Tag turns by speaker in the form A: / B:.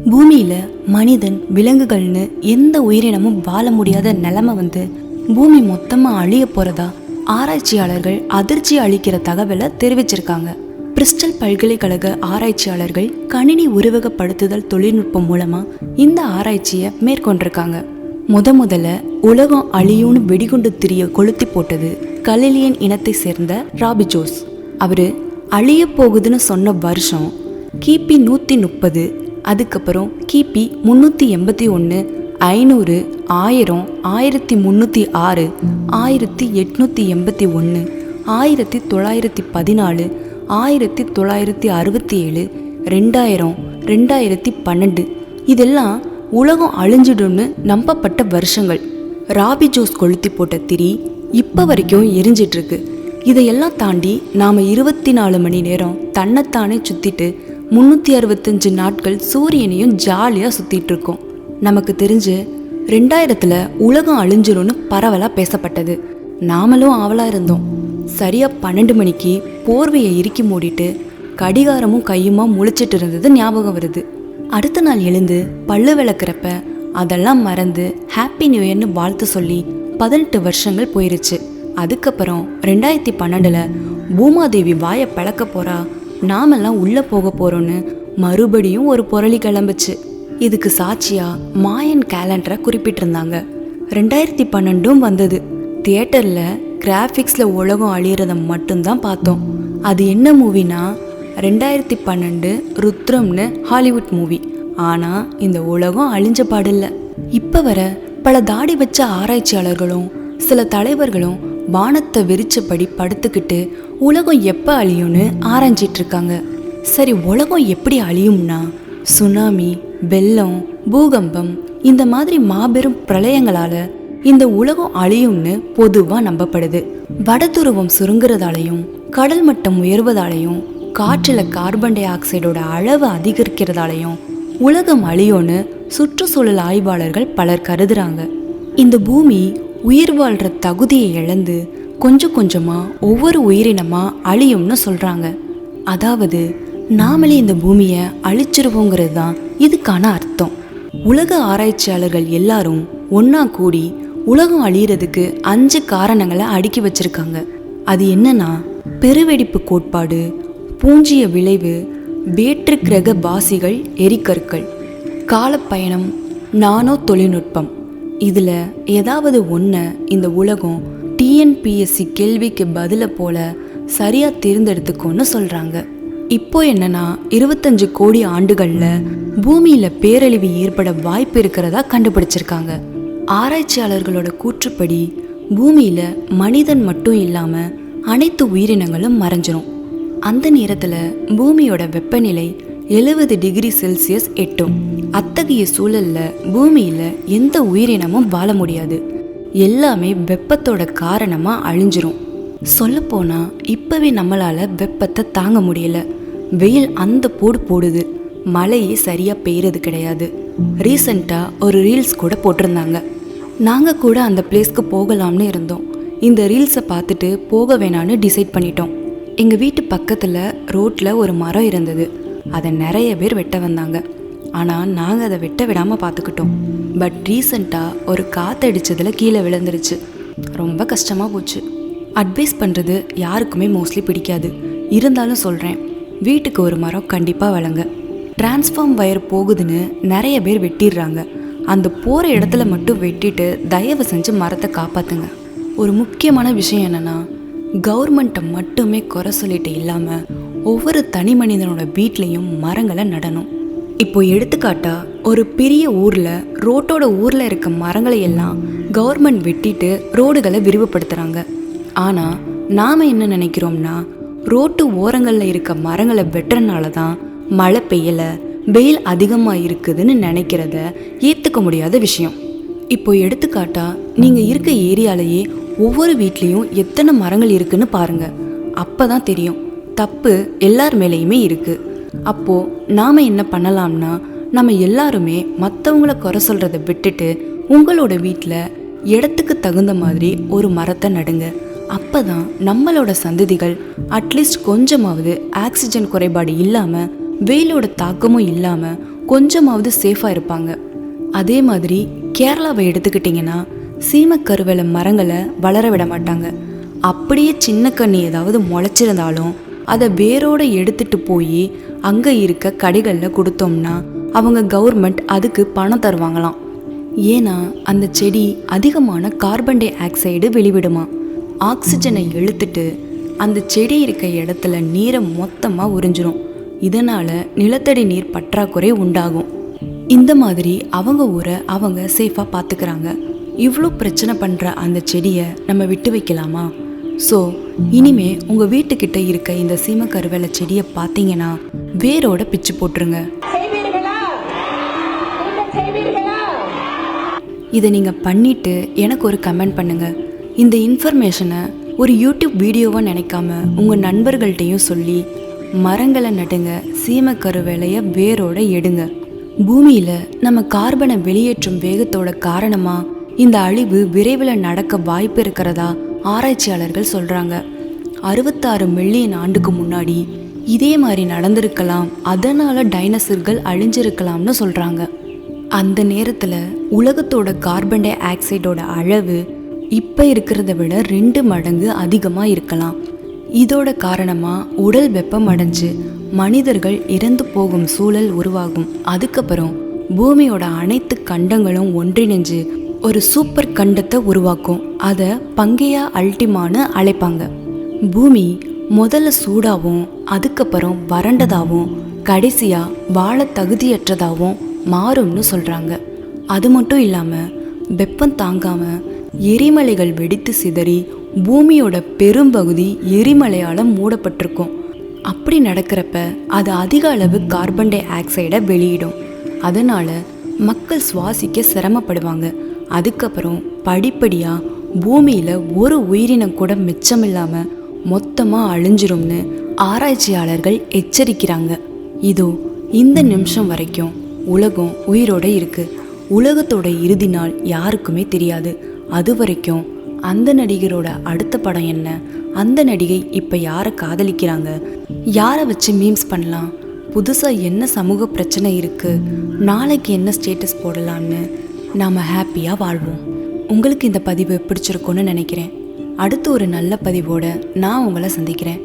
A: பூமியில மனிதன் விலங்குகள்னு எந்த உயிரினமும் வாழ முடியாத நிலைமை பூமி மொத்தமா அழிய போறதா ஆராய்ச்சியாளர்கள் அதிர்ச்சி அளிக்கிற தகவலை தெரிவிச்சிருக்காங்க. பிரிஸ்டல் பல்கலைக்கழக ஆராய்ச்சியாளர்கள் கணினி உருவகப்படுத்துதல் தொழில்நுட்பம் மூலமா இந்த ஆராய்ச்சியை மேற்கொண்டிருக்காங்க. முதல்ல உலகம் அழியும்னு வெடிகுண்டு திரிய கொளுத்தி போட்டது கலிலியன் இனத்தை சேர்ந்த ராபிஜோஸ். அவரு அழிய போகுதுன்னு சொன்ன வருஷம் கிபி 130. அதுக்கப்புறம் கிபி 381, 500, 1000, 1306, 1881, 1914, 1967, 2000, 2012 இதெல்லாம் உலகம் அழிஞ்சிடும்னு நம்பப்பட்ட வருஷங்கள். ராபிஜோஸ் கொளுத்தி போட்ட திரி இப்போ வரைக்கும் எரிஞ்சிட்டு இருக்கு. இதையெல்லாம் தாண்டி நாம் 24 மணி நேரம் தன்னைத்தானே சுற்றிட்டு 365 நாட்கள் சூரியனையும் ஜாலியாக சுற்றிட்டு இருக்கோம். நமக்கு தெரிஞ்சு 2000 உலகம் அழிஞ்சிரும்னு பரவலாக பேசப்பட்டது. நாமளும் ஆவலாக இருந்தோம். சரியாக 12 மணிக்கு போர்வையை இறுக்கி மூடிட்டு கடிகாரமும் கையுமா முழிச்சிட்டு இருந்தது ஞாபகம் வருது. அடுத்த நாள் எழுந்து பல்லு விளக்குறப்ப அதெல்லாம் மறந்து ஹாப்பி நியூ இயர்னு வாழ்த்து சொல்லி 18 வருஷங்கள் போயிருச்சு. அதுக்கப்புறம் 2012 பூமாதேவி வாயை பழக்க போறா, நாமெல்லாம் உள்ளே போக போறோன்னு மறுபடியும் ஒரு புரளி கிளம்புச்சு. இதுக்கு சாட்சியா மாயன் கேலண்டரை குறிப்பிட்டிருந்தாங்க. 2012 வந்தது. தியேட்டரில் கிராஃபிக்ஸில் உலகம் அழியிறத மட்டும்தான் பார்த்தோம். அது என்ன மூவினா 2012 ருத்ரம்னு ஹாலிவுட் மூவி. ஆனால் இந்த உலகம் அழிஞ்ச பாடில்லை. இப்போ வர பல தாடி வச்ச ஆராய்ச்சியாளர்களும் சில தலைவர்களும் வானத்தை விரிச்சபடி படுத்துக்கிட்டு உலகம் எப்போ அழியும்னு ஆராய்ஞ்சிட்டு இருக்காங்க. சரி, உலகம் எப்படி அழியும்னா சுனாமி, வெள்ளம், பூகம்பம் இந்த மாதிரி மாபெரும் பிரளயங்களால இந்த உலகம் அழியும்னு பொதுவாக நம்பப்படுது. வடதுருவம் சுருங்குறதாலையும் கடல் மட்டம் உயர்வதாலையும் காற்றில் கார்பன் டை ஆக்சைடோட அளவு அதிகரிக்கிறதாலையும் உலகம் அழியும்னு சுற்றுச்சூழல் ஆய்வாளர்கள் பலர் கருதுறாங்க. இந்த பூமி உயிர் வாழ்கிற தகுதியை இழந்து கொஞ்சம் கொஞ்சமாக ஒவ்வொரு உயிரினமாக அழியும்னு சொல்கிறாங்க. அதாவது நாமளே இந்த பூமியை அழிச்சிருவோங்கிறது தான் இதுக்கான அர்த்தம். உலக ஆராய்ச்சியாளர்கள் எல்லாரும் ஒன்றா கூடி உலகம் அழியிறதுக்கு 5 காரணங்களை அடுக்கி வச்சிருக்காங்க. அது என்னன்னா பெருவெடிப்பு கோட்பாடு, பூஞ்சிய விளைவு, வேற்று கிரக வாசிகள், எரிக்கற்கள், காலப்பயணம், நானோ தொழில்நுட்பம். இதில் ஏதாவது ஒன்று இந்த உலகம் டிஎன்பிஎஸ்சி கேள்விக்கு பதிலை போல சரியாக தேர்ந்தெடுத்துக்கோன்னு சொல்கிறாங்க. இப்போ என்னன்னா 25 கோடி ஆண்டுகளில் பூமியில் பேரழிவு ஏற்பட வாய்ப்பு இருக்கிறதா கண்டுபிடிச்சிருக்காங்க. ஆராய்ச்சியாளர்களோட கூற்றுப்படி பூமியில் மனிதன் மட்டும் இல்லாமல் அனைத்து உயிரினங்களும் மறைஞ்சிரும். அந்த நேரத்தில் பூமியோட வெப்பநிலை 70 டிகிரி செல்சியஸ் எட்டும். அத்தகைய சூழலில் பூமியில் எந்த உயிரினமும் வாழ முடியாது. எல்லாமே வெப்பத்தோட காரணமாக அழிஞ்சிரும். சொல்லப்போனால் இப்போவே நம்மளால் வெப்பத்தை தாங்க முடியல. வெயில் அந்த போடுது. மழையே சரியாக பெய்யறது கிடையாது. ரீசெண்டாக ஒரு ரீல்ஸ் கூட போட்டிருந்தாங்க. நாங்கள் கூட அந்த பிளேஸ்க்கு போகலாம்னு இருந்தோம். இந்த ரீல்ஸை பார்த்துட்டு போக வேணான்னு டிசைட் பண்ணிட்டோம். எங்கள் வீட்டு பக்கத்தில் ரோட்டில் ஒரு மரம் இருந்தது. அதை நிறைய பேர் வெட்ட வந்தாங்க. ஆனால் நாங்கள் அதை வெட்ட விடாமல் பார்த்துக்கிட்டோம். பட் ரீசெண்டாக ஒரு காற்றடிச்சதில் கீழே விழுந்துருச்சு. ரொம்ப கஷ்டமாக போச்சு. அட்வைஸ் பண்ணுறது யாருக்குமே மோஸ்ட்லி பிடிக்காது. இருந்தாலும் சொல்கிறேன், வீட்டுக்கு ஒரு மரம் கண்டிப்பாக வளங்க. டிரான்ஸ்ஃபார்ம் வயர் போகுதுன்னு நிறைய பேர் வெட்டிடுறாங்க. அந்த போகிற இடத்துல மட்டும் வெட்டிட்டு தயவு செஞ்சு மரத்தை காப்பாற்றுங்க. ஒரு முக்கியமான விஷயம் என்னென்னா, கவர்மெண்ட்டை மட்டுமே குறை சொல்லிட்டு இல்லாமல் ஒவ்வொரு தனி மனிதனோட வீட்லேயும் மரங்களை நடணும். இப்போ எடுத்துக்காட்டா ஒரு பெரிய ரோட்டோட ஊரில் இருக்க மரங்களை எல்லாம் கவர்மெண்ட் வெட்டிட்டு ரோடுகளை விரிவுபடுத்துகிறாங்க. ஆனால் நாம் என்ன நினைக்கிறோம்னா, ரோட்டு ஓரங்களில் இருக்க மரங்களை வெட்டுறதுனால தான் மழை பெய்யலை, வெயில் அதிகமாக இருக்குதுன்னு நினைக்கிறத ஏற்றுக்க முடியாத விஷயம். இப்போ எடுத்துக்காட்டா நீங்கள் இருக்க ஏரியாலேயே ஒவ்வொரு வீட்லேயும் எத்தனை மரங்கள் இருக்குன்னு பாருங்கள். அப்போ தான் தெரியும் தப்பு எல்லார் மேலேயுமே இருக்குது. அப்போது நாம் என்ன பண்ணலாம்னா, நம்ம எல்லாருமே மற்றவங்கள குறை சொல்கிறத விட்டுட்டு உங்களோட வீட்டில் இடத்துக்கு தகுந்த மாதிரி ஒரு மரத்தை நடுங்க. அப்போ தான் நம்மளோட சந்ததிகள் அட்லீஸ்ட் கொஞ்சமாவது ஆக்சிஜன் குறைபாடு இல்லாமல், வெயிலோட தாக்கமும் இல்லாமல் கொஞ்சமாவது சேஃபாக இருப்பாங்க. அதே மாதிரி கேரளாவை எடுத்துக்கிட்டிங்கன்னா சீமக்கருவேல மரங்களை வளர விட மாட்டாங்க. அப்படியே சின்ன கண்ணி ஏதாவது முளைச்சிருந்தாலும் அதை வேரோடு எடுத்துட்டு போய் அங்கே இருக்க கடைகளில் கொடுத்தோம்னா அவங்க கவர்மெண்ட் அதுக்கு பணம் தருவாங்களாம். ஏன்னா அந்த செடி அதிகமான கார்பன் டை ஆக்சைடு வெளிவிடுமா. ஆக்சிஜனை இழுத்துட்டு அந்த செடி இருக்க இடத்துல நீரை மொத்தமாக உறிஞ்சிடும். இதனால் நிலத்தடி நீர் பற்றாக்குறை உண்டாகும். இந்த மாதிரி அவங்க ஊரை அவங்க சேஃபாக பார்த்துக்கிறாங்க. இவ்வளோ பிரச்சனை பண்ணுற அந்த செடியை நம்ம விட்டு வைக்கலாமா? ஸோ இனிமே உங்கள் வீட்டுக்கிட்ட இருக்க இந்த சீமக்கருவேல செடியை பார்த்தீங்கன்னா வேரோட பிச்சு போட்டுருங்க. இதை நீங்கள் பண்ணிவிட்டு எனக்கு ஒரு கமெண்ட் பண்ணுங்கள். இந்த இன்ஃபர்மேஷனை ஒரு யூடியூப் வீடியோவாக நினைக்காம உங்கள் நண்பர்கள்ட்டையும் சொல்லி மரங்களை நடுங்க, சீமக்கருவேலையை வேரோட எடுங்க. பூமியில் நம்ம கார்பனை வெளியேற்றும் வேகத்தோட காரணமாக இந்த அழிவு விரைவில் நடக்க வாய்ப்பு இருக்கிறதா ஆராய்ச்சியாளர்கள் சொல்கிறாங்க. 66 மில்லியன் ஆண்டுக்கு முன்னாடி இதே மாதிரி நடந்திருக்கலாம். அதனால் டைனோசர்கள் அழிஞ்சிருக்கலாம்னு சொல்கிறாங்க. அந்த நேரத்தில் உலகத்தோட கார்பன் டை ஆக்சைடோட அளவு இப்போ இருக்கிறத விட 2 மடங்கு அதிகமாக இருக்கலாம். இதோட காரணமாக உடல் வெப்பம் அடைஞ்சு மனிதர்கள் இறந்து போகும் சூழல் உருவாகும். அதுக்கப்புறம் பூமியோட அனைத்து கண்டங்களும் ஒன்றிணைஞ்சு ஒரு சூப்பர் கண்டத்தை உருவாக்கும். அதை பங்கேயா அல்டிமான்னு அழைப்பாங்க. பூமி முதல்ல சூடாகவும் அதுக்கப்புறம் வறண்டதாகவும் கடைசியாக வாழ தகுதியற்றதாகவும் மாறும்னு சொல்கிறாங்க. அது மட்டும் இல்லாமல் வெப்பம் தாங்காமல் எரிமலைகள் வெடித்து சிதறி பூமியோட பெரும்பகுதி எரிமலையால் மூடப்பட்டிருக்கும். அப்படி நடக்கிறப்ப அது அதிக அளவு கார்பன் டை ஆக்சைடை வெளியிடும். அதனால் மக்கள் சுவாசிக்க சிரமப்படுவாங்க. அதுக்கப்புறம் படிப்படியாக பூமியில் ஒரு உயிரினம் கூட மிச்சமில்லாமல் மொத்தமாக அழிஞ்சிரும்னு ஆராய்ச்சியாளர்கள் எச்சரிக்கிறாங்க. இதோ இந்த நிமிஷம் வரைக்கும் உலகம் உயிரோடு இருக்குது. உலகத்தோட இறுதி நாள் யாருக்குமே தெரியாது. அது வரைக்கும் அந்த நடிகரோட அடுத்த படம் என்ன, அந்த நடிகை இப்போ யாரை காதலிக்கிறாங்க, யாரை வச்சு மீம்ஸ் பண்ணலாம், புதுசாக என்ன சமூக பிரச்சனை இருக்குது, நாளைக்கு என்ன ஸ்டேட்டஸ் போடலான்னு நாம் ஹாப்பியாக வாழ்வோம். உங்களுக்கு இந்த பதிவு பிடிச்சிருக்குன்னு நினைக்கிறேன். அடுத்து ஒரு நல்ல பதிவோடு நான் உங்களை சந்திக்கிறேன்.